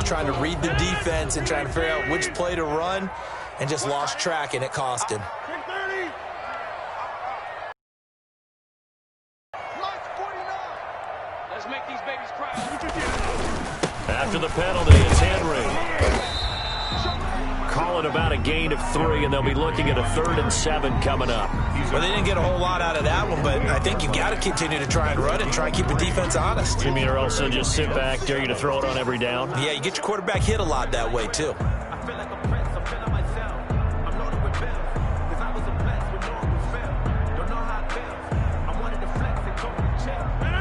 trying to read the defense and trying to figure out which play to run, and just lost track, and it cost him. Let's make these babies cry. After the penalty, it's Henry. Call it about a gain of 3, and they'll be looking at a 3rd and 7 coming up. Well, they didn't get a whole lot out of that one, but I think you've got to continue to try and run and try and keep the defense honest. You mean or else they'll just sit back, dare you to throw it on every down? Yeah, you get your quarterback hit a lot that way, too.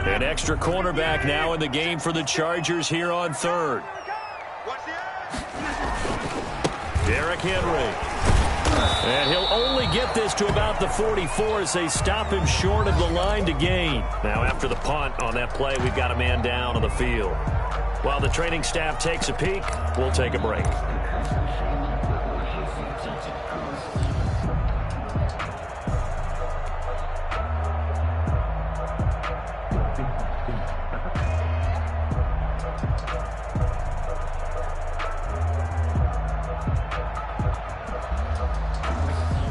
An extra cornerback now in the game for the Chargers here on 3rd. Derrick Henry. And he'll only get this to about the 44 as they stop him short of the line to gain. Now, after the punt on that play, we've got a man down on the field. While the training staff takes a peek, we'll take a break.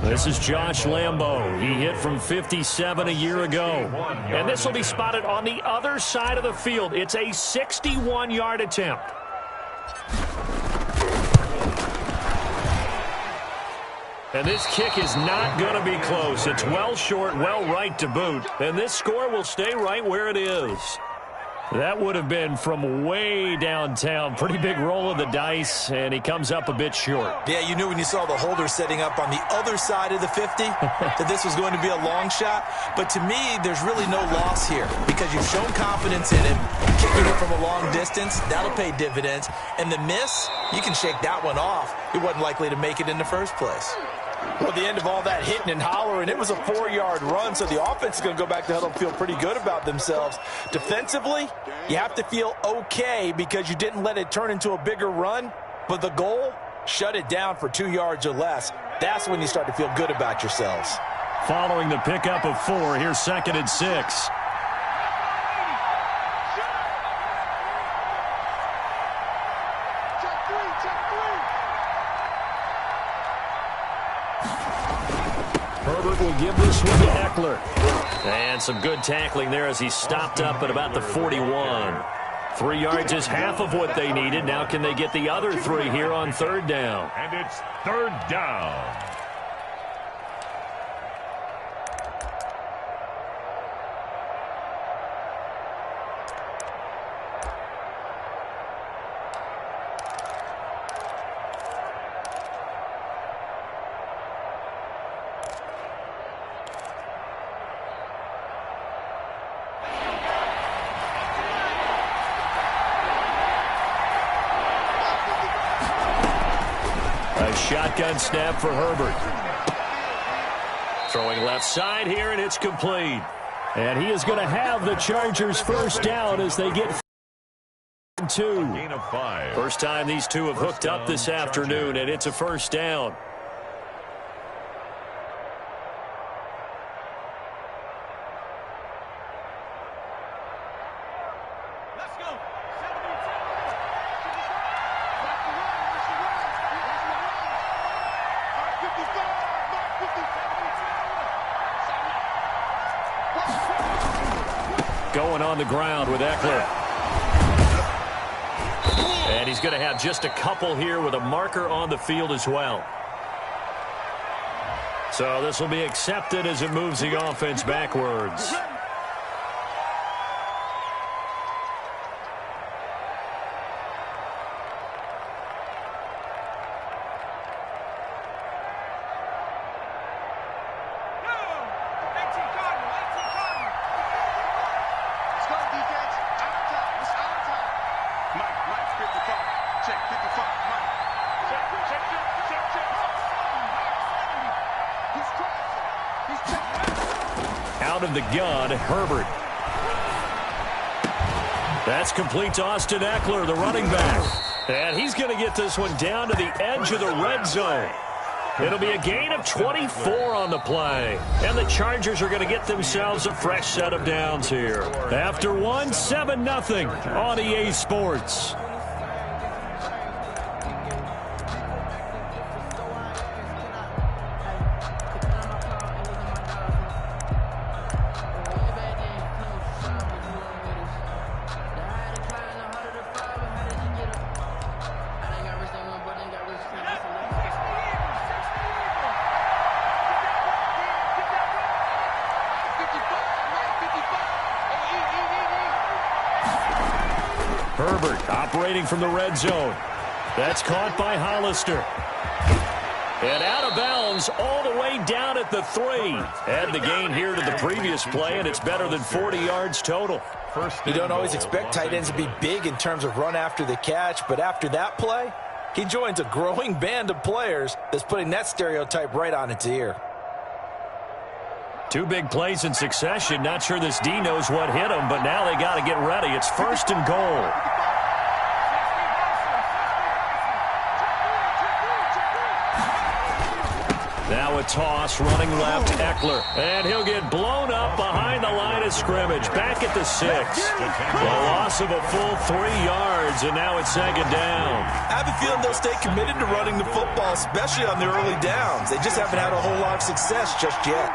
This is Josh Lambo. He hit from 57 a year ago. And this will be spotted on the other side of the field. It's a 61-yard attempt. And this kick is not going to be close. It's well short, well right to boot. And this score will stay right where it is. That would have been from way downtown. Pretty big roll of the dice, and he comes up a bit short. Yeah, you knew when you saw the holder setting up on the other side of the 50 that this was going to be a long shot. But to me, there's really no loss here because you've shown confidence in him. Kicking it from a long distance, that'll pay dividends. And the miss, you can shake that one off. He wasn't likely to make it in the first place. Well, the end of all that hitting and hollering, it was a 4-yard run, so the offense is going to go back to huddle and feel pretty good about themselves. Defensively, you have to feel okay because you didn't let it turn into a bigger run, but the goal, shut it down for 2 yards or less. That's when you start to feel good about yourselves. Following the pickup of 4, here's 2nd and 6. Herbert will give this one to Eckler. And some good tackling there as he stopped up at about the 41. 3 yards is half of what they needed. Now can they get the other 3 here on 3rd down? And it's 3rd down. Shotgun snap for Herbert. Throwing left side here, and it's complete. And he is going to have the Chargers first down as they get 2. Gain of 5. First time these two have hooked up this afternoon, and it's a first down. Going on the ground with Eckler. And he's going to have just a couple here with a marker on the field as well. So this will be accepted as it moves the offense backwards. Out of the gun, Herbert. That's complete to Austin Eckler, the running back. And he's going to get this one down to the edge of the red zone. It'll be a gain of 24 on the play. And the Chargers are going to get themselves a fresh set of downs here. After one, 7-0 on EA Sports. Herbert operating from the red zone. That's caught by Hollister. And out of bounds all the way down at the 3. Add the gain here to the previous play, and it's better than 40 yards total. You don't always expect tight ends to be big in terms of run after the catch, but after that play, he joins a growing band of players that's putting that stereotype right on its ear. 2 big plays in succession. Not sure this D knows what hit him, but now they got to get ready. It's 1st and goal. Now a toss, running left, Eckler. And he'll get blown up behind the line of scrimmage. Back at the 6. A loss of a full 3 yards, and now it's 2nd down. I have a feeling they'll stay committed to running the football, especially on the early downs. They just haven't had a whole lot of success just yet.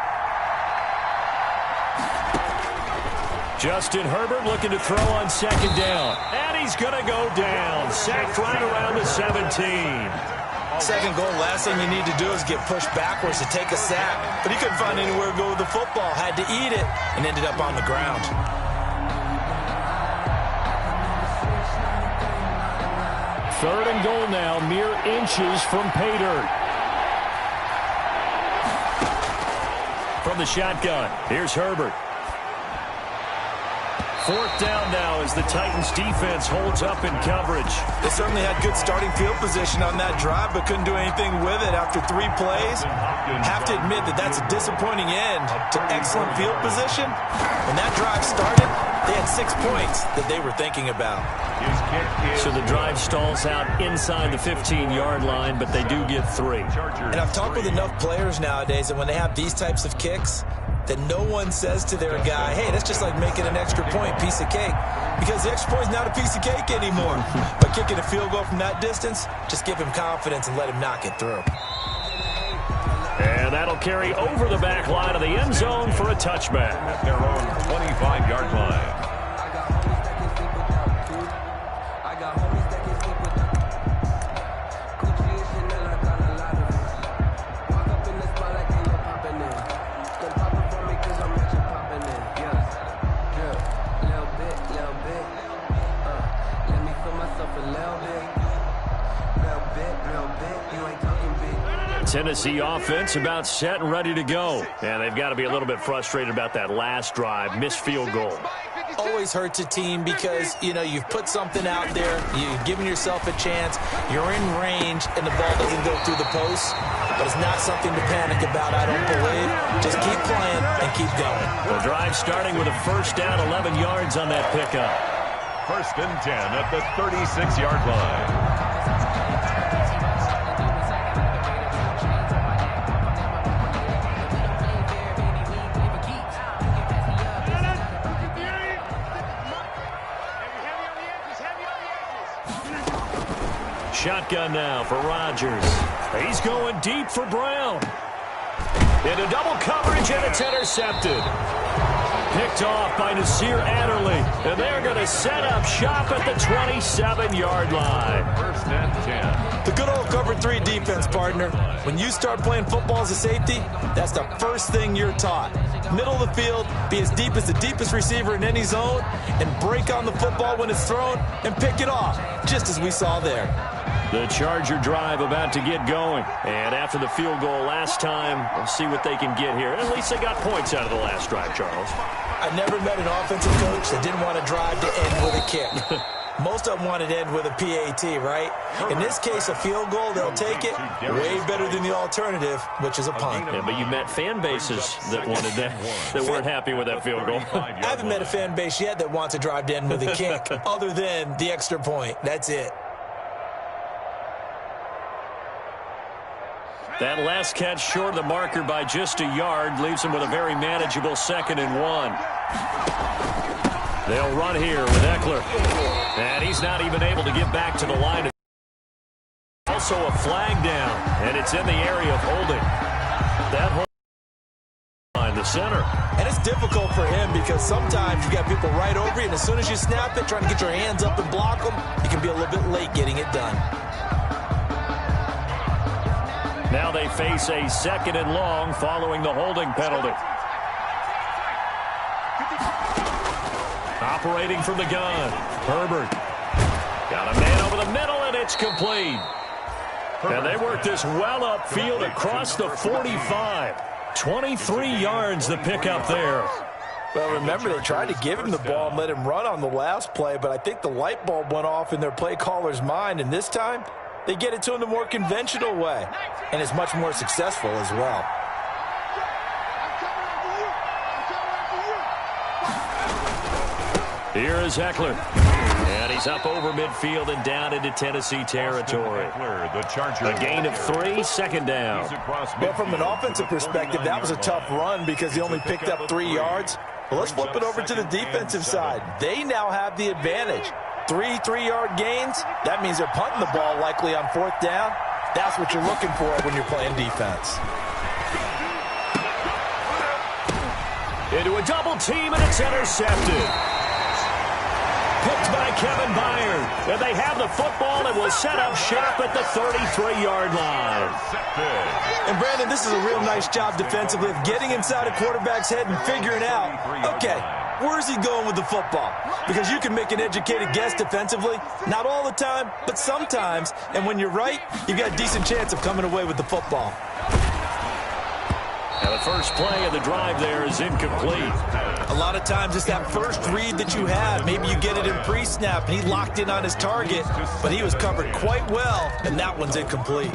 Justin Herbert looking to throw on 2nd down. And he's going to go down. Sacked right around the 17. 2nd goal, last thing you need to do is get pushed backwards to take a sack. But he couldn't find anywhere to go with the football. Had to eat it and ended up on the ground. Third and goal now, mere inches from pay dirt. From the shotgun, here's Herbert. 4th down now as the Titans defense holds up in coverage. They certainly had good starting field position on that drive, but couldn't do anything with it after 3 plays. Have to admit that that's a disappointing end to excellent field position. When that drive started, they had 6 points that they were thinking about. So the drive stalls out inside the 15-yard line, but they do get 3. And I've talked with enough players nowadays that when they have these types of kicks, that no one says to their guy, hey, that's just like making an extra point, piece of cake. Because the extra point is not a piece of cake anymore. But kicking a field goal from that distance, just give him confidence and let him knock it through. And that'll carry over the back line of the end zone for a touchback. At their own 25-yard line. Tennessee offense about set and ready to go. And they've got to be a little bit frustrated about that last drive, missed field goal. Always hurts a team because, you know, you've put something out there, you've given yourself a chance, you're in range, and the ball doesn't go through the post. But it's not something to panic about, I don't believe. Just keep playing and keep going. The drive starting with a 1st down, 11 yards on that pickup. 1st and 10 at the 36-yard line. Shotgun now for Rodgers. He's going deep for Brown. Into double coverage, and it's intercepted. Picked off by Nasir Adderley. And they're going to set up shop at the 27-yard line. 1st and 10. The good old cover 3 defense, partner. When you start playing football as a safety, that's the first thing you're taught. Middle of the field, be as deep as the deepest receiver in any zone, and break on the football when it's thrown and pick it off, just as we saw there. The Charger drive about to get going. And after the field goal last time, we'll see what they can get here. At least they got points out of the last drive, Charles. I've never met an offensive coach that didn't want to drive to end with a kick. Most of them wanted to end with a PAT, right? In this case, a field goal, they'll take it. Way better than the alternative, which is a punt. Yeah, but you met fan bases that wanted that, that weren't happy with that field goal. I haven't met a fan base yet that wants to drive to end with a kick, other than the extra point. That's it. That last catch short of the marker by just a yard leaves them with a very manageable 2nd and 1. They'll run here with Eckler. And he's not even able to get back to the line. Also a flag down, and it's in the area of holding. That hold line, the center. And it's difficult for him because sometimes you got people right over you, and as soon as you snap it, trying to get your hands up and block them, you can be a little bit late getting it done. Now they face a 2nd and long following the holding penalty. Operating from the gun, Herbert. it's complete. And they work this well upfield across the 45. 23 yards the pickup there. Well, remember, they tried to give him the ball and let him run on the last play, but I think the light bulb went off in their play caller's mind, and this time they get it to him the more conventional way, and it's much more successful as well. Here is Eckler. And he's up over midfield and down into Tennessee territory. A gain of 3, second down. Well, from an offensive perspective, that was a tough run because he only picked up 3 yards. Well, let's flip it over to the defensive side. They now have the advantage. 3 3-yard gains, that means they're punting the ball likely on 4th down. That's what you're looking for when you're playing defense. Into a double team, and it's intercepted. Picked by Kevin Byard. And they have the football and will set up shop at the 33-yard line. And, Brandon, this is a real nice job defensively of getting inside a quarterback's head and figuring out, okay, where's he going with the football? Because you can make an educated guess defensively. Not all the time, but sometimes. And when you're right, you've got a decent chance of coming away with the football. And the first play of the drive there is incomplete. A lot of times it's that first read that you have. Maybe you get it in pre-snap, and he locked in on his target, but he was covered quite well, and that one's incomplete.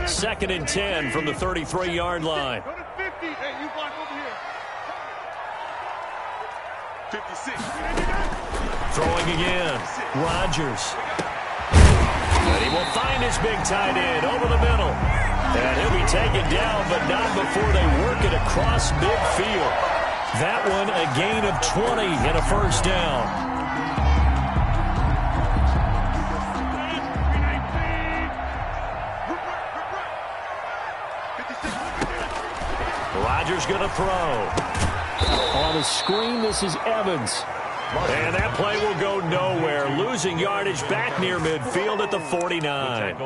Second and 10 from the 33-yard line. Go to 50. Hey, you block over here. 56. Throwing again. Rodgers. And he will find his big tight end over the middle. And he'll be taken down, but not before they work it across midfield. That one a gain of 20 and a first down. Rodgers going to throw. On the screen, this is Evans. And that play will go nowhere. Losing yardage back near midfield at the 49.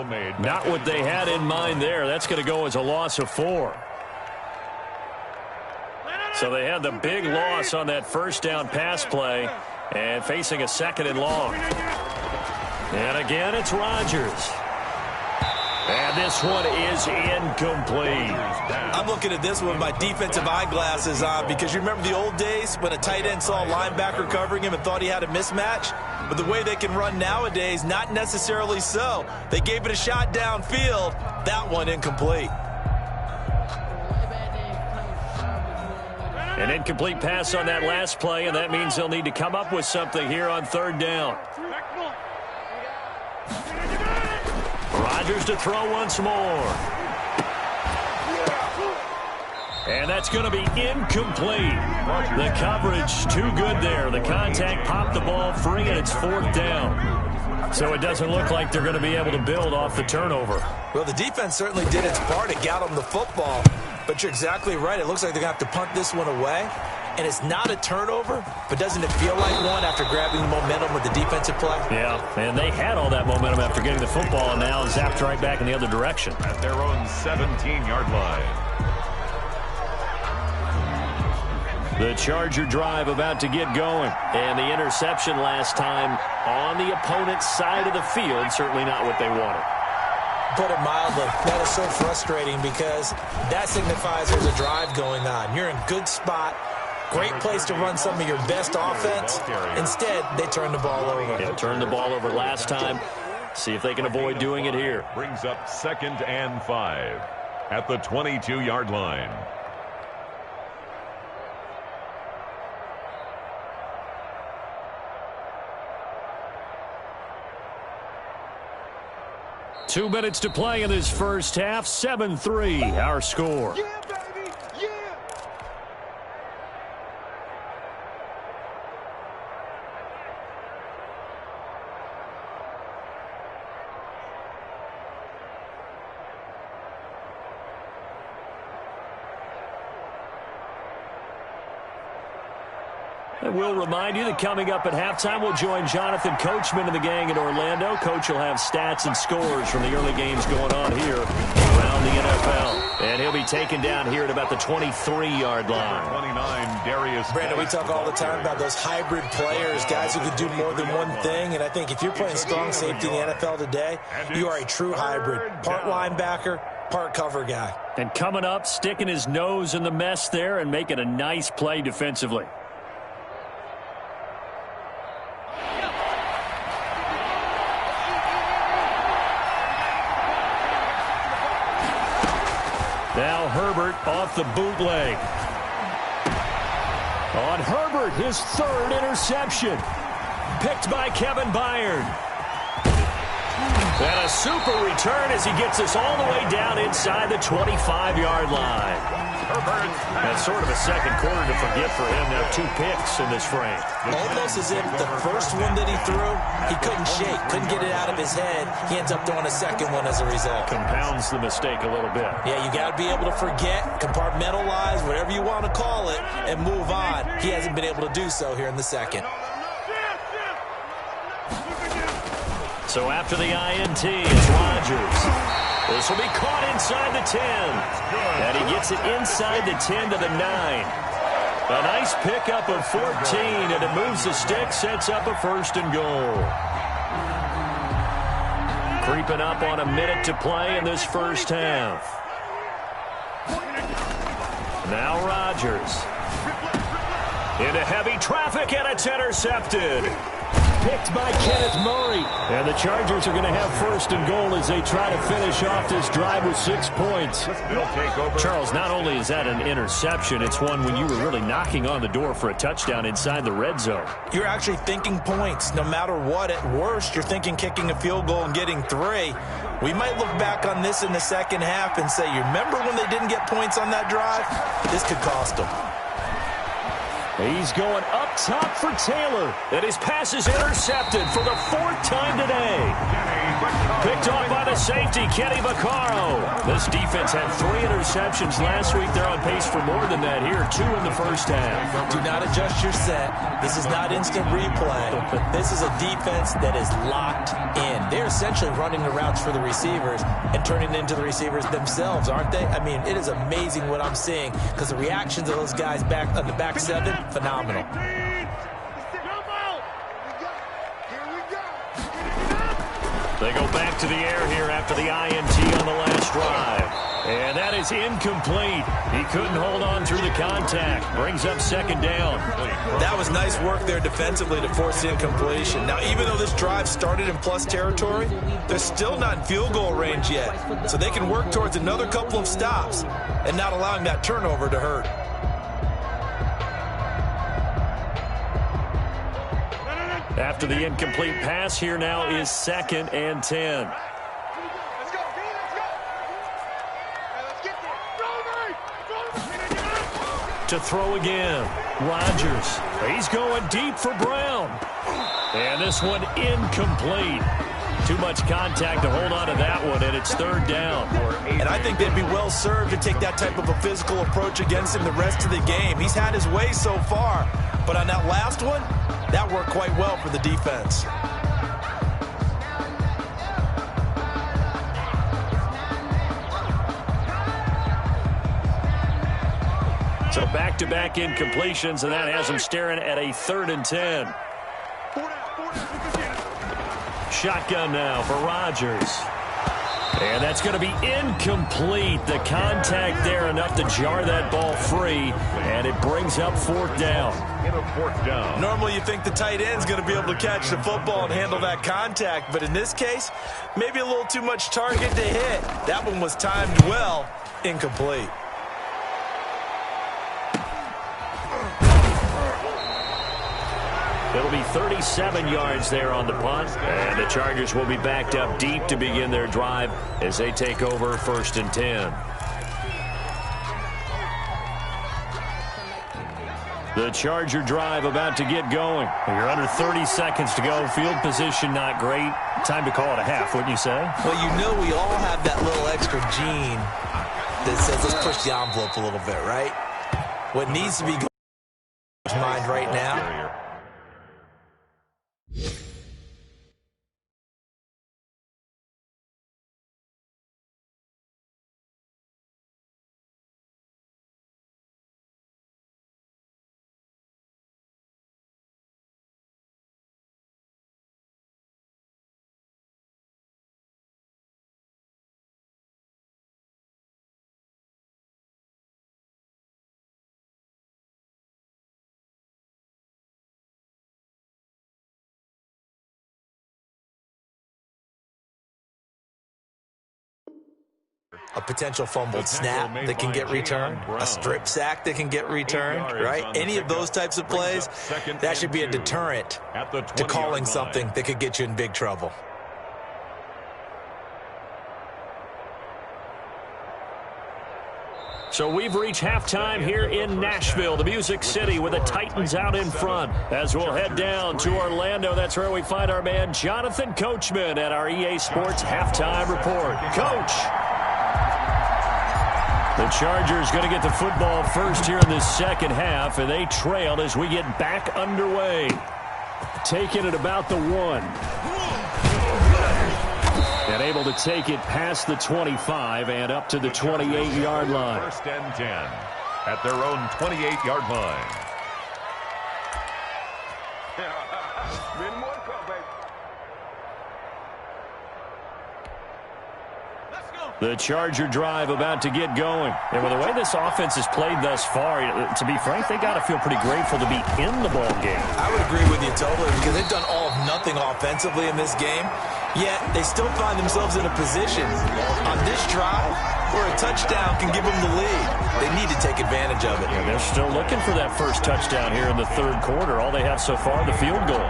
Not what they had in mind there. That's going to go as a loss of 4. So they had the big loss on that first down pass play and facing a second and long. And again, it's Rodgers. And this one is incomplete. I'm looking at this one with my defensive eyeglasses on because you remember the old days when a tight end saw a linebacker covering him and thought he had a mismatch? But the way they can run nowadays, not necessarily so. They gave it a shot downfield. That one incomplete. An incomplete pass on that last play, and that means they'll need to come up with something here on third down. Rodgers to throw once more. And that's going to be incomplete. The coverage too good there. The contact popped the ball free, and it's 4th down. So it doesn't look like they're going to be able to build off the turnover. Well, the defense certainly did its part to get them the football. But you're exactly right. It looks like they're going to have to punt this one away. And it's not a turnover, but doesn't it feel like one after grabbing the momentum with the defensive play? Yeah, and they had all that momentum after getting the football and now zapped right back in the other direction. At their own 17-yard line. The Charger drive about to get going. And the interception last time on the opponent's side of the field, certainly not what they wanted. Put it mildly, that is so frustrating because that signifies there's a drive going on. You're in good spot. Great place to run some of your best offense. Instead, they turn the ball over. Yeah, turned the ball over last time. See if they can avoid doing it here. Brings up 2nd and 5 at the 22-yard line. Two minutes to play in this first half. 7-3, our score. Yeah, baby. Yeah. And we'll remind you that coming up at halftime, we'll join Jonathan Coachman and the gang in Orlando. Coach will have stats and scores from the early games going on here around the NFL. And he'll be taken down here at about the 23-yard line. 29, Darius. Brandon, we talk all the time about those hybrid players, guys who can do more than one thing. And I think if you're playing strong safety in the NFL today, you are a true hybrid. Part linebacker, part cover guy. And coming up, sticking his nose in the mess there and making a nice play defensively. Now Herbert off the bootleg. On Herbert, his third interception. Picked by Kevin Byard. And a super return as he gets us all the way down inside the 25-yard line. Herbert. That's sort of a second quarter to forget for him. Now 2 picks in this frame. Almost as if the first one that he threw, he couldn't shake, couldn't get it out of his head. He ends up throwing a second one as a result. Compounds the mistake a little bit. Yeah, you got to be able to forget, compartmentalize, whatever you want to call it, and move on. He hasn't been able to do so here in the second. So after the INT, it's Rodgers. This will be caught inside the 10. And he gets it inside the 10 to the 9. A nice pickup of 14, and it moves the stick, sets up a 1st and goal. Creeping up on a minute to play in this first half. Now Rodgers. Into heavy traffic, and it's intercepted. Picked by Kenneth Murray. And the Chargers are going to have 1st and goal as they try to finish off this drive with 6 points. Charles, not only is that an interception, it's one when you were really knocking on the door for a touchdown inside the red zone. You're actually thinking points. No matter what, at worst, you're thinking kicking a field goal and getting 3. We might look back on this in the second half and say, you remember when they didn't get points on that drive? This could cost them. He's going up top for Taylor. And his pass is intercepted for the 4th time today. Picked off by the safety, Kenny Vaccaro. This defense had 3 interceptions last week. They're on pace for more than that here. 2 in the first half. Do not adjust your set. This is not instant replay. This is a defense that is locked in. They're essentially running the routes for the receivers and turning it into the receivers themselves, aren't they? I mean, it is amazing what I'm seeing because the reactions of those guys back on the back 7, phenomenal. They go back to the air here after the INT on the last drive. And that is incomplete. He couldn't hold on through the contact. Brings up 2nd down. That was nice work there defensively to force incompletion. Now, even though this drive started in plus territory, they're still not in field goal range yet. So they can work towards another couple of stops and not allowing that turnover to hurt. After the incomplete pass, here now is 2nd and 10. To throw again, Rodgers. He's going deep for Brown. And this one incomplete. Too much contact to hold on to that one, and it's 3rd down. And I think they'd be well served to take that type of a physical approach against him the rest of the game. He's had his way so far, but on that last one, that worked quite well for the defense. So back-to-back incompletions, and that has them staring at a 3rd and 10. Shotgun now for Rodgers. And that's going to be incomplete. The contact there enough to jar that ball free, and it brings up 4th down. Normally you think the tight end's going to be able to catch the football and handle that contact, but in this case, maybe a little too much target to hit. That one was timed well, incomplete. It'll be 37 yards there on the punt, and the Chargers will be backed up deep to begin their drive as they take over 1st and 10. The Charger drive about to get going. You're under 30 seconds to go. Field position not great. Time to call it a half, wouldn't you say? Well, you know we all have that little extra gene that says let's push the envelope a little bit, right? What needs to be going on in his mind right now a potential fumbled snap that can get returned, a strip sack that can get returned, right? Any of those types of plays, that should be a deterrent to calling something that could get you in big trouble. So we've reached halftime here in Nashville, the Music City, with the Titans out in front. As we'll head down to Orlando, that's where we find our man Jonathan Coachman at our EA Sports Halftime Report. Coach! The Chargers going to get the football first here in the second half, and they trail as we get back underway. Taking it about the 1. And able to take it past the 25 and up to the 28-yard line. First and 10 at their own 28-yard line. Many more to come, baby. Let's go. The Charger drive about to get going. And with the way this offense has played thus far, to be frank, they got to feel pretty grateful to be in the ball game. I would agree with you totally because they've done all of nothing offensively in this game. Yet they still find themselves in a position on this drive where a touchdown can give them the lead. They need to take advantage of it. And they're still looking for that first touchdown here in the third quarter. All they have so far, the field goal.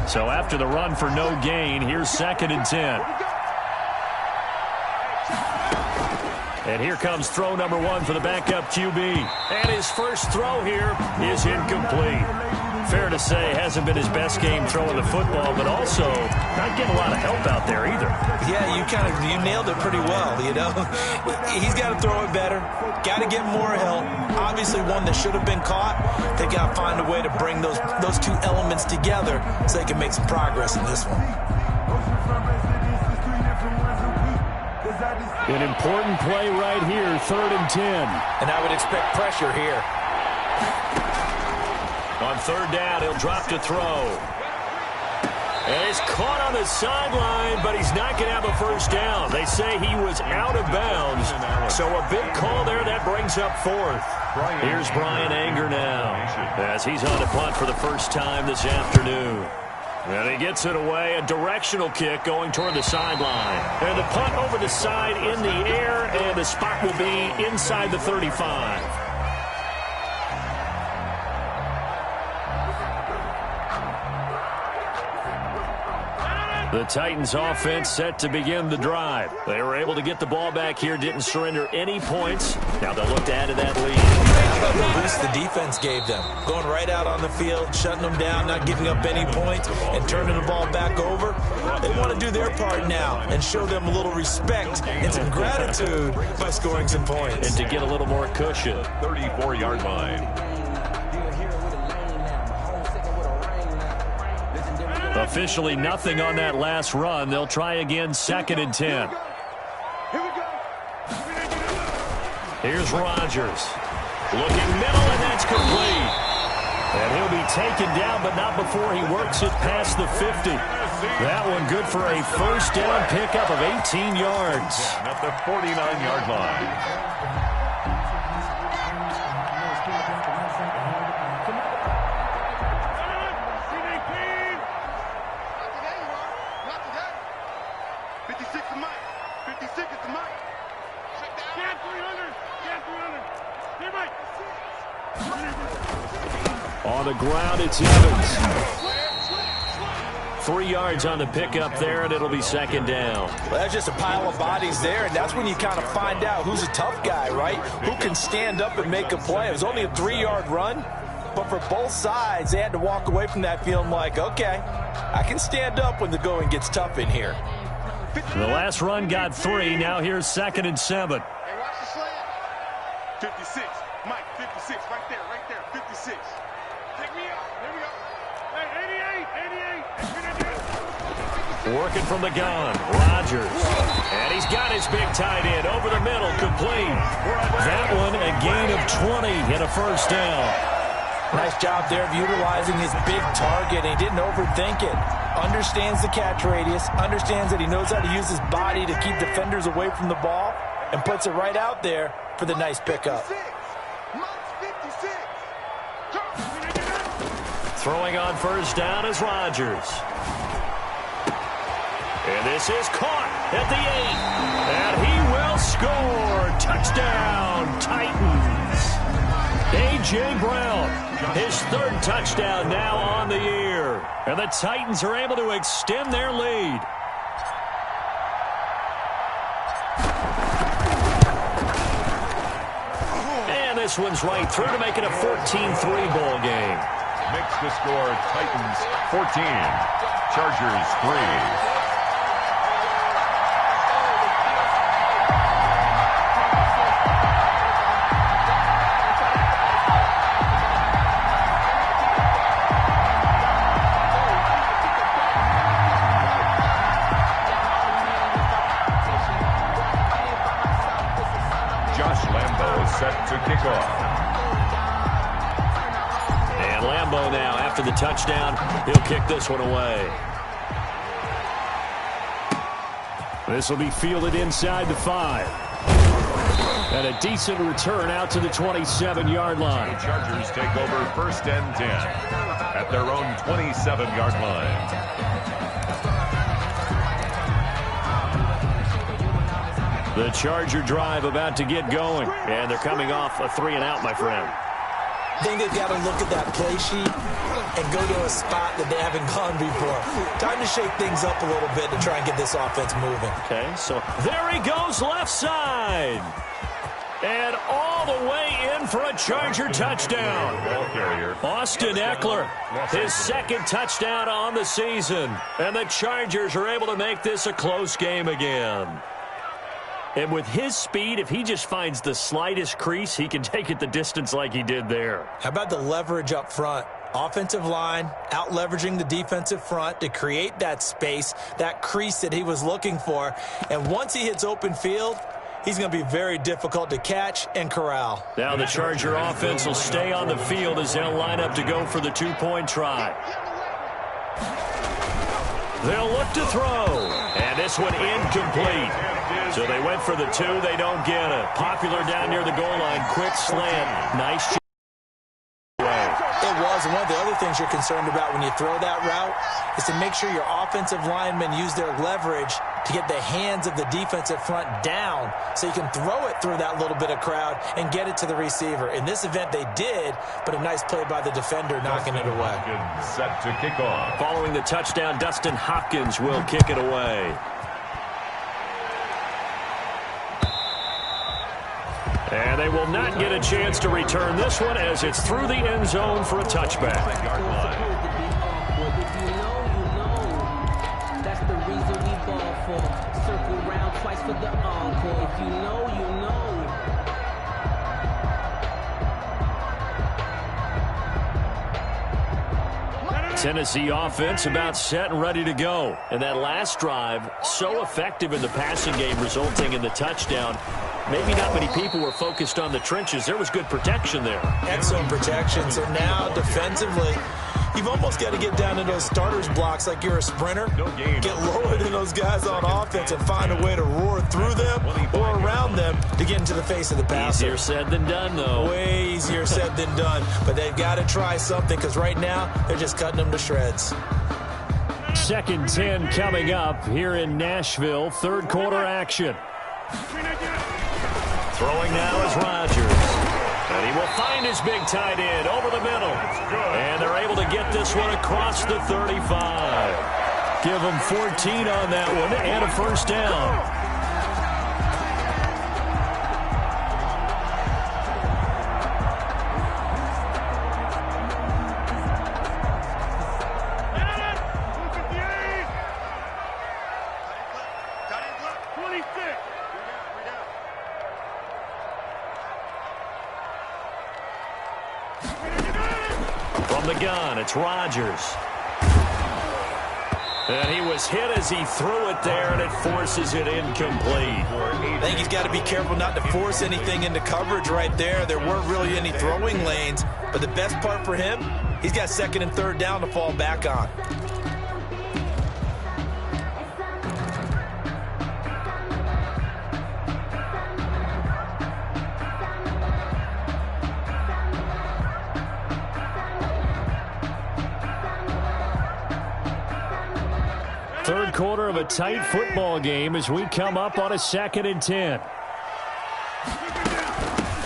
So after the run for no gain, here's 2nd and 10. And here comes throw number 1 for the backup QB. And his first throw here is incomplete. Fair to say, hasn't been his best game throwing the football, but also not getting a lot of help out there either. Yeah, you nailed it pretty well, you know. He's got to throw it better. Got to get more help. Obviously one that should have been caught. They got to find a way to bring those two elements together so they can make some progress in this one. An important play right here, 3rd and 10. And I would expect pressure here. On 3rd down, he'll drop to throw. And he's caught on the sideline, but he's not going to have a first down. They say he was out of bounds. So a big call there. That brings up 4th. Here's Brian Anger now as he's on to punt for the first time this afternoon. And he gets it away. A directional kick going toward the sideline. And the punt over the side in the air, and the spot will be inside the 35. The Titans offense set to begin the drive. They were able to get the ball back here, didn't surrender any points. Now they'll look to add to that lead. How about the boost the defense gave them? Going right out on the field, shutting them down, not giving up any points, and turning the ball back over. They want to do their part now and show them a little respect and some gratitude by scoring some points. And to get a little more cushion. 34-yard line. Officially nothing on that last run. They'll try again, 2nd and 10. Here we go. Here's Rodgers. Looking middle, and that's complete. And he'll be taken down, but not before he works it past the 50. That one good for a first down pickup of 18 yards. At the 49-yard line. On the ground, it's Evans. 3 yards on the pickup there, and it'll be 2nd down. Well, that's just a pile of bodies there, and that's when you kind of find out who's a tough guy, right? Who can stand up and make a play. It was only a 3-yard run, but for both sides, they had to walk away from that feeling like, okay, I can stand up when the going gets tough in here. The last run got 3. Now here's 2nd and 7. Hey, watch the slant. 56. Mike, 56. Right there, 56. Take me out. Here we go. Hey, 88. Working from the gun, Rodgers. And he's got his big tight end over the middle, complete. That one a gain of 20 and a first down. Nice job there of utilizing his big target. He didn't overthink it. Understands the catch radius, understands that he knows how to use his body to keep defenders away from the ball, and puts it right out there for the nice pickup. Throwing on first down is Rodgers. And this is caught at the 8. And he will score. Touchdown, Titans. A.J. Brown, his 3rd touchdown now on the year. And the Titans are able to extend their lead. And this one's right through to make it a 14-3 ball game. Makes the score Titans 14, Chargers 3. Set to kick off. And Lambeau now, after the touchdown, he'll kick this one away. This will be fielded inside the 5. And a decent return out to the 27-yard line. The Chargers take over 1st and 10 at their own 27-yard line. The Charger drive about to get going. And they're coming off a 3-and-out, my friend. I think they've got to look at that play sheet and go to a spot that they haven't gone before. Time to shake things up a little bit to try and get this offense moving. Okay, so there he goes left side. And all the way in for a Charger touchdown. Austin Eckler, his 2nd touchdown on the season. And the Chargers are able to make this a close game again. And with his speed, if he just finds the slightest crease, he can take it the distance like he did there. How about the leverage up front? Offensive line out-leveraging the defensive front to create that space, that crease that he was looking for. And once he hits open field, he's going to be very difficult to catch and corral. Now the Charger offense will stay on the field as they'll line up to go for the 2-point try. They'll look to throw. And this one incomplete. So they went for the 2. They don't get it. Popular down near the goal line. Quick slant. Nice job. It was. And one of the other things you're concerned about when you throw that route is to make sure your offensive linemen use their leverage to get the hands of the defensive front down so you can throw it through that little bit of crowd and get it to the receiver. In this event, they did, but a nice play by the defender knocking it away. Set to kick off. Following the touchdown, Dustin Hopkins will kick it away. And they will not get a chance to return this one as it's through the end zone for a touchback. That's the reason we ball for. Circle round twice for the encore. If you know, you know. Tennessee offense about set and ready to go. And that last drive, so effective in the passing game, resulting in the touchdown. Maybe not many people were focused on the trenches. There was good protection there. Excellent protection. So now defensively, you've almost got to get down to those starters blocks like you're a sprinter. Get lower than those guys on offense and find a way to roar through them or around them to get into the face of the passer. Easier said than done, though. Way easier said than done. But they've got to try something because right now they're just cutting them to shreds. 2nd 10 coming up here in Nashville. 3rd quarter action. Throwing now is Rodgers. And he will find his big tight end over the middle. And they're able to get this one across the 35. Give them 14 on that one and a first down. From the gun, it's Rodgers. And he was hit as he threw it there, and it forces it incomplete. I think he's got to be careful not to force anything into coverage right there. There weren't really any throwing lanes, but the best part for him, he's got second and third down to fall back on. Third quarter of a tight football game as we come up on a 2nd and 10.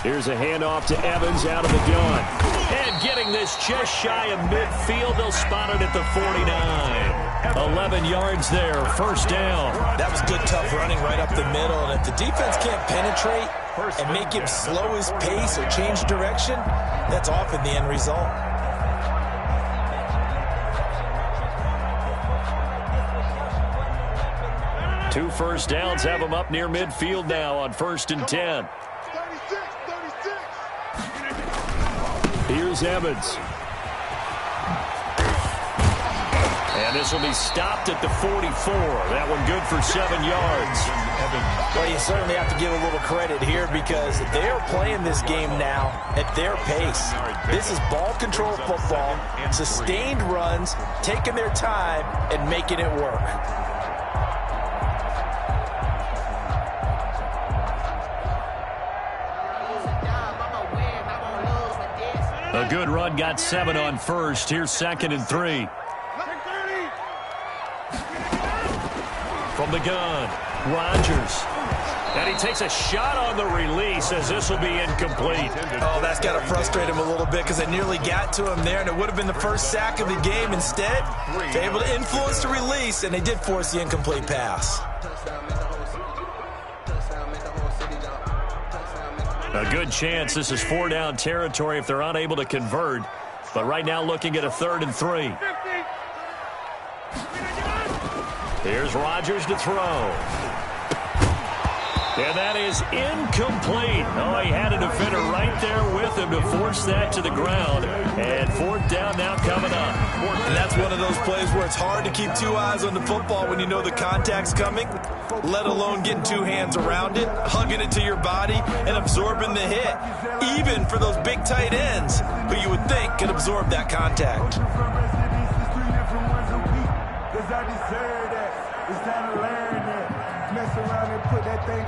Here's a handoff to Evans out of the gun. And getting this just shy of midfield, they'll spot it at the 49. 11 yards there, first down. That was good, tough running right up the middle. And if the defense can't penetrate and make him slow his pace or change direction, that's often the end result. Two first downs have them up near midfield now on 1st and 10. 36. Here's Evans. And this will be stopped at the 44. That one good for 7 yards. Well, you certainly have to give a little credit here because they're playing this game now at their pace. This is ball control football, sustained runs, taking their time and making it work. A good run got 7 on first. Here's 2nd and 3. From the gun, Rodgers. And he takes a shot on the release as this will be incomplete. Oh, that's got to frustrate him a little bit because they nearly got to him there, and it would have been the first sack of the game. Instead, they're able to influence the release, and they did force the incomplete pass. A good chance this is 4-down territory if they're unable to convert. But right now looking at a 3rd and 3. Here's Rodgers to throw. And that is incomplete. Oh, he had a defender right there with him to force that to the ground. And 4th down now coming up. And that's one of those plays where it's hard to keep two eyes on the football when you know the contact's coming, let alone getting two hands around it, hugging it to your body, and absorbing the hit. Even for those big tight ends who you would think could absorb that contact.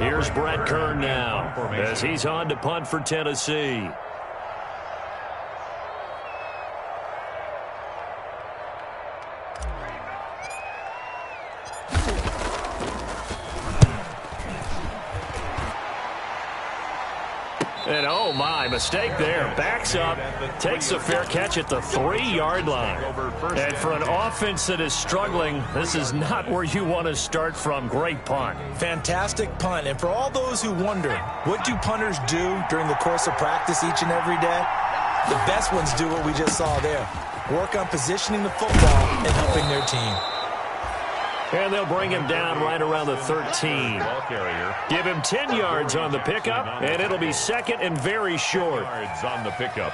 Here's Brett Kern now as he's on to punt for Tennessee. And oh my, mistake there. Backs up, takes a fair catch at the 3-yard line. And for an offense that is struggling, this is not where you want to start from. Great punt. Fantastic punt. And for all those who wonder, what do punters do during the course of practice each and every day? The best ones do what we just saw there. Work on positioning the football and helping their team. And they'll bring him down right around the 13. Give him 10 yards on the pickup, and it'll be 2nd and very short. Yards on the pickup.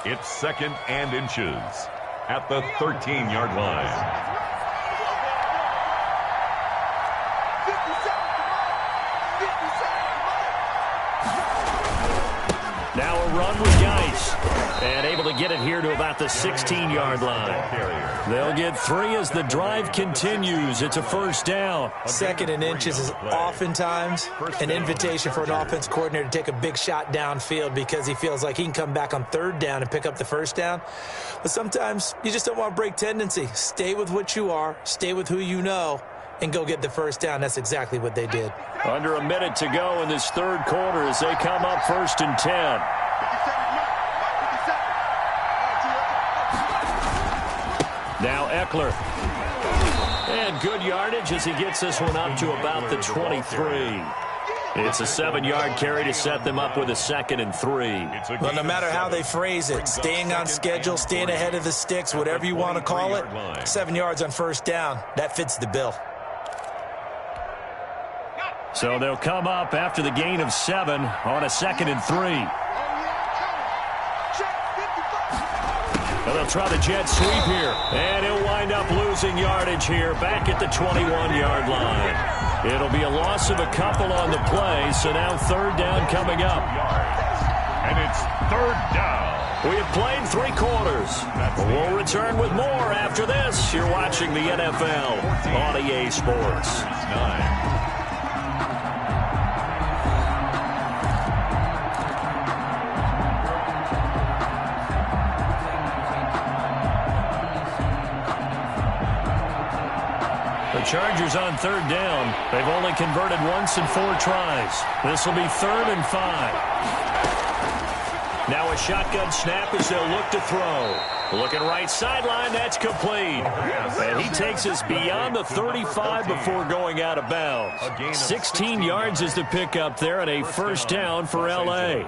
It's 2nd and inches at the 13-yard line. Now a run with Geis. And able to get it here to about the 16-yard line. They'll get 3 as the drive continues. It's a 1st down. 2nd and inches is oftentimes an invitation for an offense coordinator to take a big shot downfield because he feels like he can come back on 3rd down and pick up the 1st down. But sometimes you just don't want to break tendency. Stay with what you are, stay with who you know, and go get the 1st down. That's exactly what they did. Under a minute to go in this 3rd quarter as they come up 1st and 10. Now Eckler. And good yardage as he gets this one up to about the 23. It's a 7-yard carry to set them up with a 2nd and 3. Well, no matter how they phrase it, staying on schedule, staying ahead of the sticks, whatever you want to call it, 7 yards on 1st down, that fits the bill. So they'll come up after the gain of 7 on a 2nd and 3. And they'll try the jet sweep here. And he'll wind up losing yardage here back at the 21-yard line. It'll be a loss of a couple on the play, so now third down coming up. And it's third down. We have played 3 quarters. We'll return with more after this. You're watching the NFL on EA Sports. 9. The Chargers on third down. They've only converted once in 4 tries. This will be 3rd and 5. Now a shotgun snap as they'll look to throw. Looking right sideline, that's complete. And he takes us beyond the 35 before going out of bounds. 16 yards is the pickup there and a first down for L.A.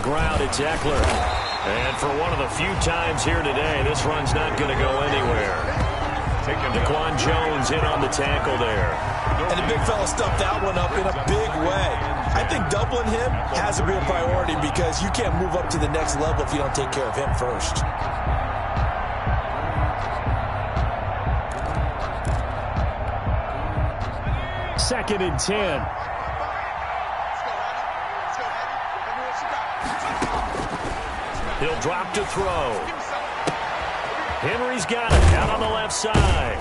Ground, it's Eckler. And for one of the few times here today, this run's not going to go anywhere. Daquan Jones in on the tackle there. And the big fella stuffed that one up in a big way. I think doubling him has to be a priority because you can't move up to the next level if you don't take care of him first. Second and 10. He'll drop to throw. Henry's got it out on the left side.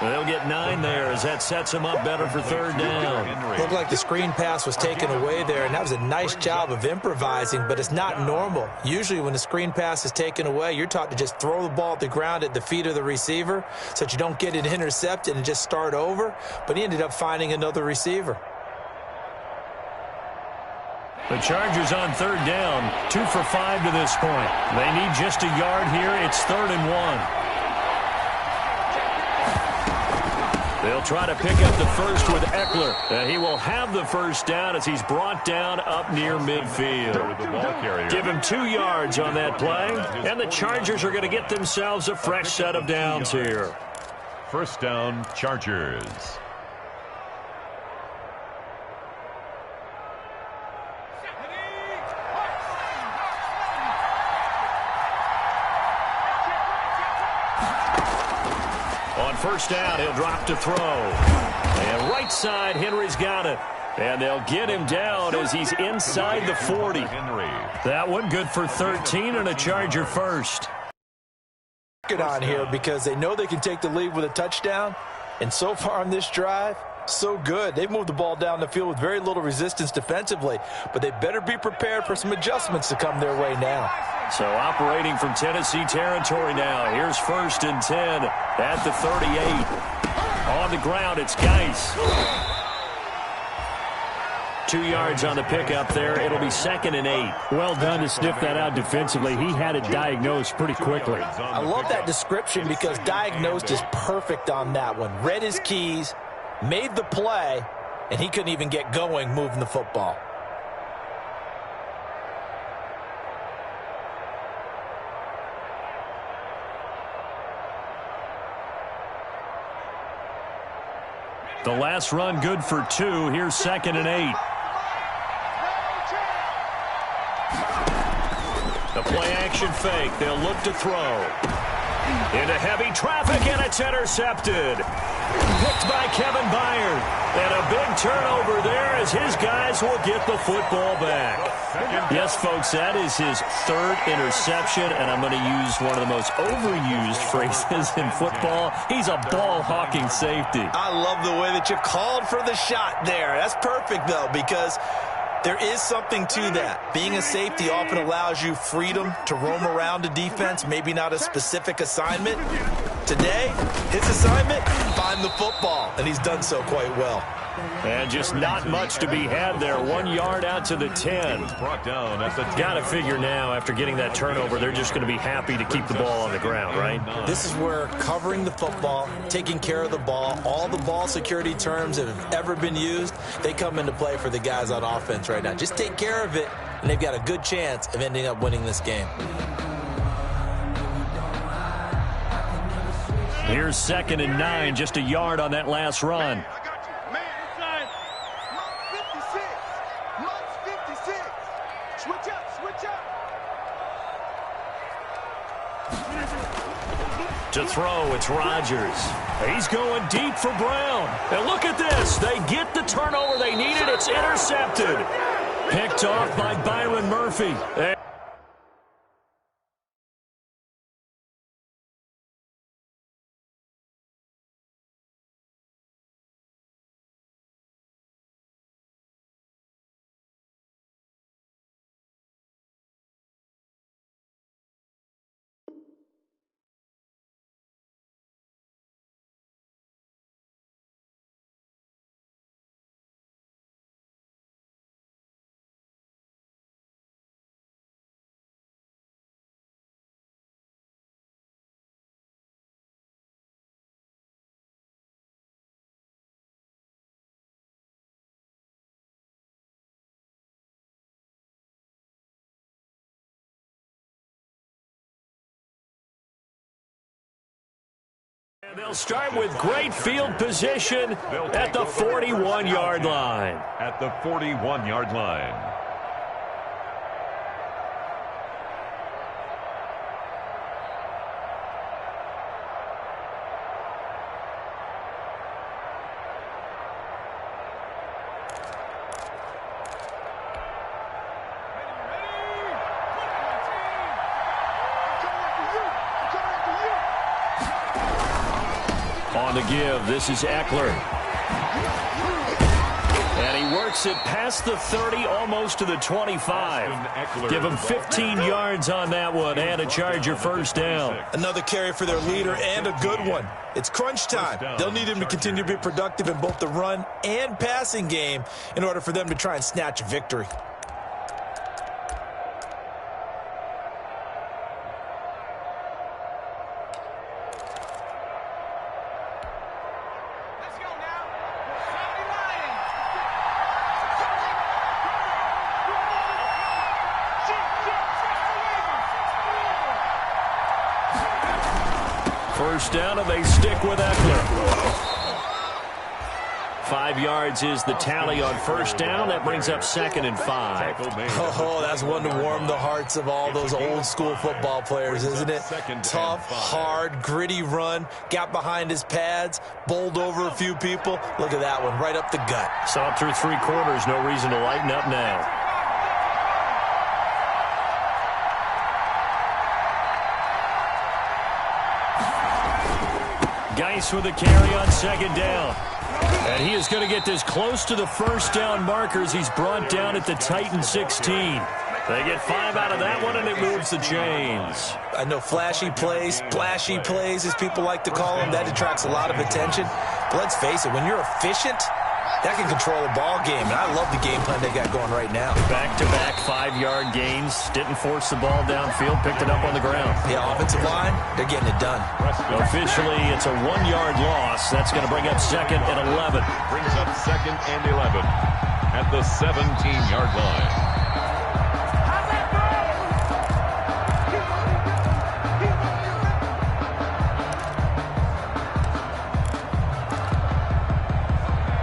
They'll get 9 there as that sets him up better for third down. Looked like the screen pass was taken away there, and that was a nice job of improvising, but it's not normal. Usually when the screen pass is taken away, you're taught to just throw the ball at the ground at the feet of the receiver so that you don't get it intercepted and just start over, but he ended up finding another receiver. The Chargers on third down, 2 for 5 to this point. They need just a yard here. It's 3rd and 1. They'll try to pick up the first with Eckler. He will have the first down as he's brought down up near midfield. Give him 2 yards on that play, and the Chargers are going to get themselves a fresh set of downs here. First down, Chargers. First down, he'll drop to throw. And right side, Henry's got it. And they'll get him down as he's inside the 40. That one good for 13 and a Charger first. Get on here because they know they can take the lead with a touchdown. And so far on this drive, so good. They've moved the ball down the field with very little resistance defensively. But they better be prepared for some adjustments to come their way now. So operating from Tennessee territory now. Here's 1st and 10 at the 38. On the ground, it's Geis. 2 yards on the pickup there. It'll be 2nd and 8. Well done to sniff that out defensively. He had it diagnosed pretty quickly. I love that description because diagnosed is perfect on that one. Read his keys, made the play, and he couldn't even get going moving the football. The last run good for 2. Here's 2nd and 8. The play action fake. They'll look to throw. Into heavy traffic, and it's intercepted. Picked by Kevin Byard. And a big turnover there as his guys will get the football back. Yes, folks, that is his 3rd interception, and I'm going to use one of the most overused phrases in football. He's a ball-hawking safety. I love the way that you called for the shot there. That's perfect, though, because there is something to that. Being a safety often allows you freedom to roam around a defense, maybe not a specific assignment. Today, his assignment, find the football, and he's done so quite well. And just not much to be had there. 1 yard out to the 10. Brought down at the 10. Got to figure now, after getting that turnover, they're just going to be happy to keep the ball on the ground, right? This is where covering the football, taking care of the ball, all the ball security terms that have ever been used, they come into play for the guys on offense right now. Just take care of it, and they've got a good chance of ending up winning this game. Here's 2nd and 9, just a yard on that last run. I got you. Man, inside. Month's 56. Switch up, switch up. To throw, it's Rodgers. He's going deep for Brown. And look at this. They get the turnover they needed. It's intercepted. Picked off by Byron Murphy. And they'll start with great field position at the 41-yard line. At the 41-yard line. On the give, this is Eckler. And he works it past the 30, almost to the 25. Give him 15 yards on that one and a Charger first down. Another carry for their leader and a good one. It's crunch time. They'll need him to continue to be productive in both the run and passing game in order for them to try and snatch a victory. First down, and they stick with Eckler. 5 yards is the tally on first down. That brings up 2nd and 5. Oh, that's one to warm the hearts of all those old school football players, isn't it? Tough, hard, gritty run. Got behind his pads, bowled over a few people. Look at that one, right up the gut. Saw it through 3 quarters. No reason to lighten up now. Geis with a carry on 2nd down. And he is going to get this close to the first down markers. He's brought down at the Titan 16. They get 5 out of that one, and it moves the chains. I know flashy plays, splashy plays, as people like to call them, that attracts a lot of attention. But let's face it, when you're efficient, that can control a ball game, and I love the game plan they got going right now. Back-to-back 5-yard gains. Didn't force the ball downfield. Picked it up on the ground. Yeah, offensive line, they're getting it done. Officially, it's a 1-yard loss. That's going to bring up 2nd and 11. Brings up 2nd and 11 at the 17-yard line.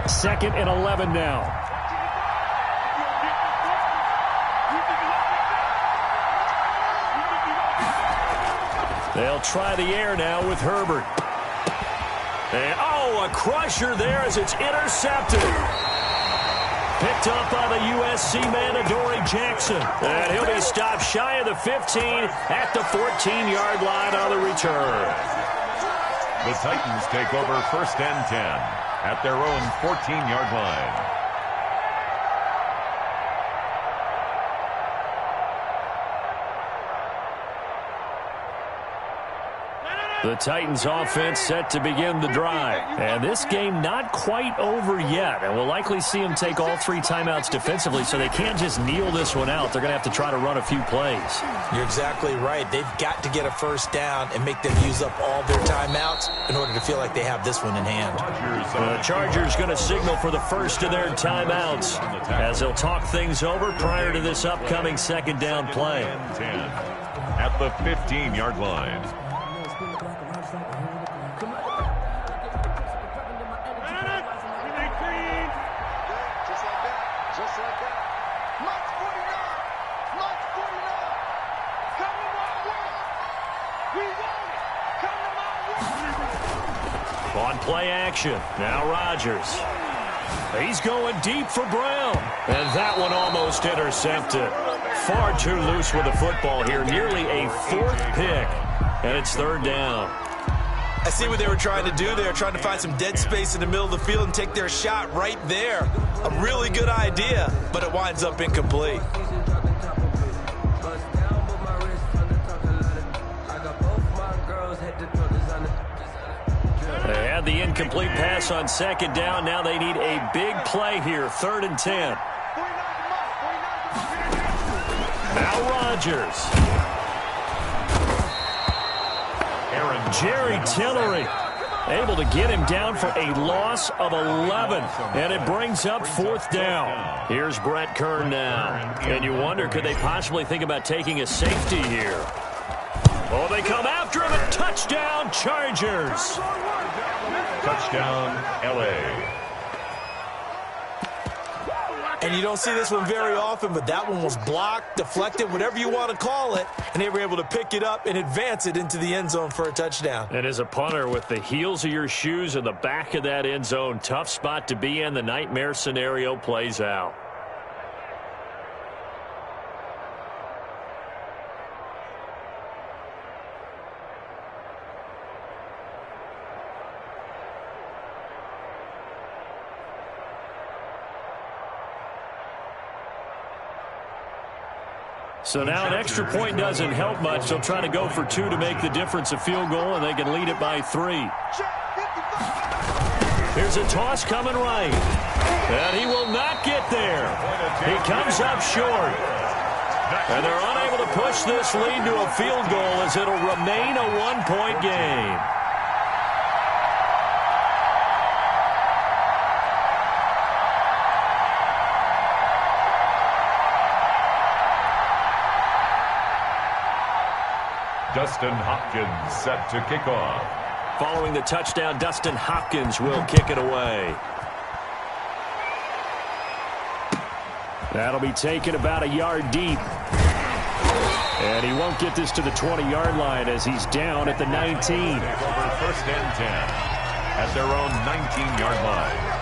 Second and 11 now. They'll try the air now with Herbert. And, oh, a crusher there as it's intercepted. Picked up by the USC man, Adoree Jackson. And he'll be stopped shy of the 15 at the 14-yard line on the return. The Titans take over 1st and 10. At their own 14-yard line. The Titans offense set to begin the drive. And this game not quite over yet. And we'll likely see them take all 3 timeouts defensively, so they can't just kneel this one out. They're going to have to try to run a few plays. You're exactly right. They've got to get a first down and make them use up all their timeouts in order to feel like they have this one in hand. The Chargers going to signal for the first of their timeouts as they'll talk things over prior to this upcoming second down play. At the 15-yard line. On play action, now Rodgers. He's going deep for Brown. And that one almost intercepted. Far too loose with the football here. Nearly a 4th pick. And it's 3rd down. I see what they were trying to do there, trying to find some dead space in the middle of the field and take their shot right there. A really good idea, but it winds up incomplete. They had the incomplete pass on second down. Now they need a big play here. 3rd and 10. Now Rodgers. Jerry Tillery able to get him down for a loss of 11. And it brings up 4th down. Here's Brett Kern now. And you wonder, could they possibly think about taking a safety here? Oh, they come after him. A touchdown, Chargers. Touchdown, L.A. And you don't see this one very often, but that one was blocked, deflected, whatever you want to call it, and they were able to pick it up and advance it into the end zone for a touchdown. And as a punter, with the heels of your shoes in the back of that end zone, tough spot to be in. The nightmare scenario plays out. So now an extra point doesn't help much. They'll try to go for 2 to make the difference a field goal, and they can lead it by 3. Here's a toss coming right. And he will not get there. He comes up short. And they're unable to push this lead to a field goal as it'll remain a 1-point game. Dustin Hopkins set to kick off. Following the touchdown, Dustin Hopkins will kick it away. That'll be taken about a yard deep. And he won't get this to the 20-yard line as he's down at the 19. Over 1st and 10 at their own 19-yard line.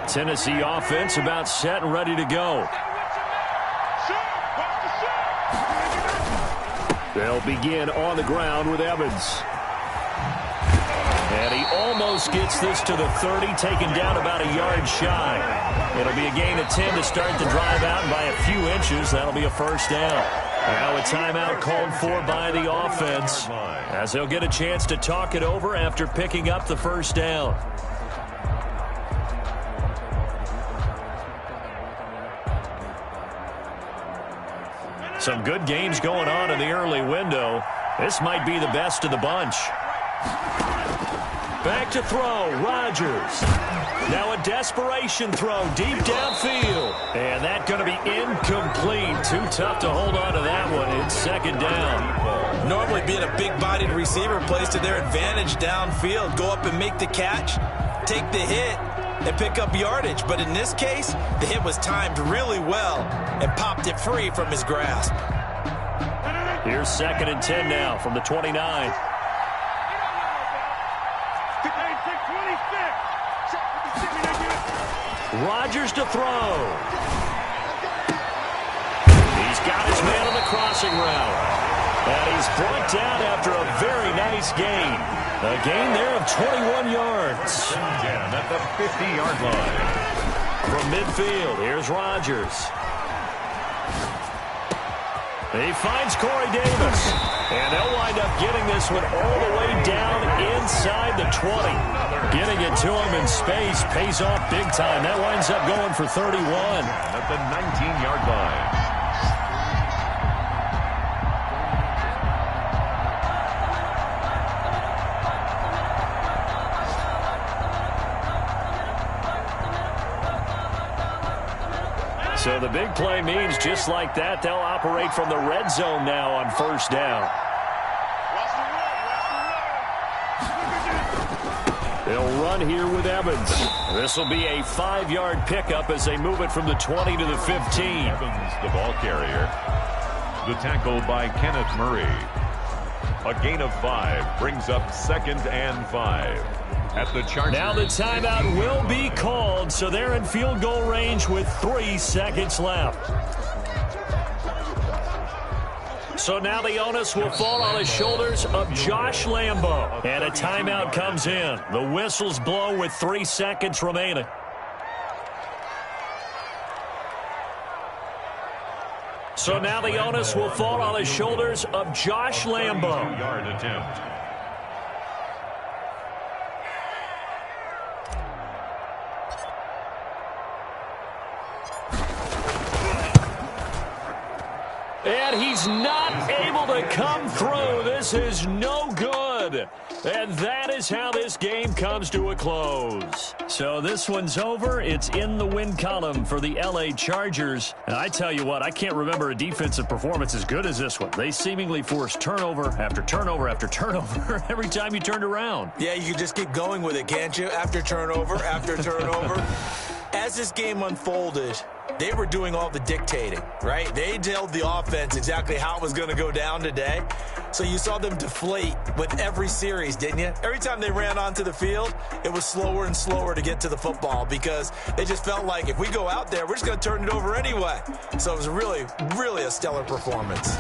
Tennessee offense about set and ready to go. They'll begin on the ground with Evans. And he almost gets this to the 30, taken down about a yard shy. It'll be a gain of 10 to start the drive out, and by a few inches, that'll be a 1st down. Now a timeout called for by the offense, as they'll get a chance to talk it over after picking up the 1st down. Some good games going on in the early window. This might be the best of the bunch. Back to throw, Rodgers. Now a desperation throw deep downfield. And that's going to be incomplete. Too tough to hold on to that one. It's 2nd down. Normally being a big-bodied receiver plays to their advantage downfield. Go up and make the catch, take the hit, and pick up yardage. But in this case, the hit was timed really well and popped it free from his grasp. Here's 2nd and 10 now from the 29. Rodgers to throw. He's got his man on the crossing route. And he's brought down after a very nice gain. A gain there of 21 yards. Down at the 50-yard line. From midfield, here's Rodgers. He finds Corey Davis. And they'll wind up getting this one all the way down inside the 20. Getting it to him in space pays off big time. That winds up going for 31. At the 19-yard line. So the big play means just like that, they'll operate from the red zone now on first down. They'll run here with Evans. This will be a 5-yard pickup as they move it from the 20 to the 15. Evans, the ball carrier. The tackle by Kenneth Murray. A gain of 5 brings up 2nd and 5. At the Chargers. Now the timeout will be called, so they're in field goal range with 3 seconds left. So now the onus will fall on the shoulders of Josh Lambo. And a timeout comes in. The whistles blow with 3 seconds remaining. So now the onus will fall on the shoulders of Josh Lambo. 32-yard attempt. And he's not able to come through. This is no good. And that is how this game comes to a close. So this one's over. It's in the win column for the LA Chargers. And I tell you what, I can't remember a defensive performance as good as this one. They seemingly forced turnover after turnover after turnover every time you turned around. Yeah, you can just keep going with it, can't you? After turnover, after turnover. As this game unfolded, they were doing all the dictating, right? They told the offense exactly how it was going to go down today. So you saw them deflate with every series, didn't you? Every time they ran onto the field, it was slower and slower to get to the football because they just felt like if we go out there, we're just going to turn it over anyway. So it was really, really a stellar performance.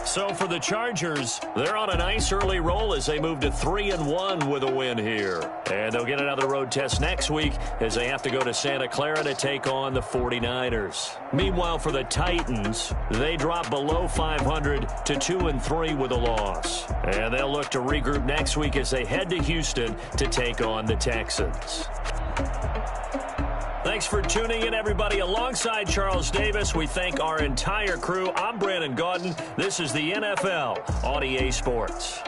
So for the Chargers, they're on a nice early roll as they move to 3-1 with a win here. And they'll get another road test next week as they have to go to Santa Clara to take on the 49ers. Meanwhile, for the Titans, they drop below 500 to 2-3 with a loss. And they'll look to regroup next week as they head to Houston to take on the Texans. Thanks for tuning in, everybody. Alongside Charles Davis, we thank our entire crew. I'm Brandon Gaudin. This is the NFL on EA Sports.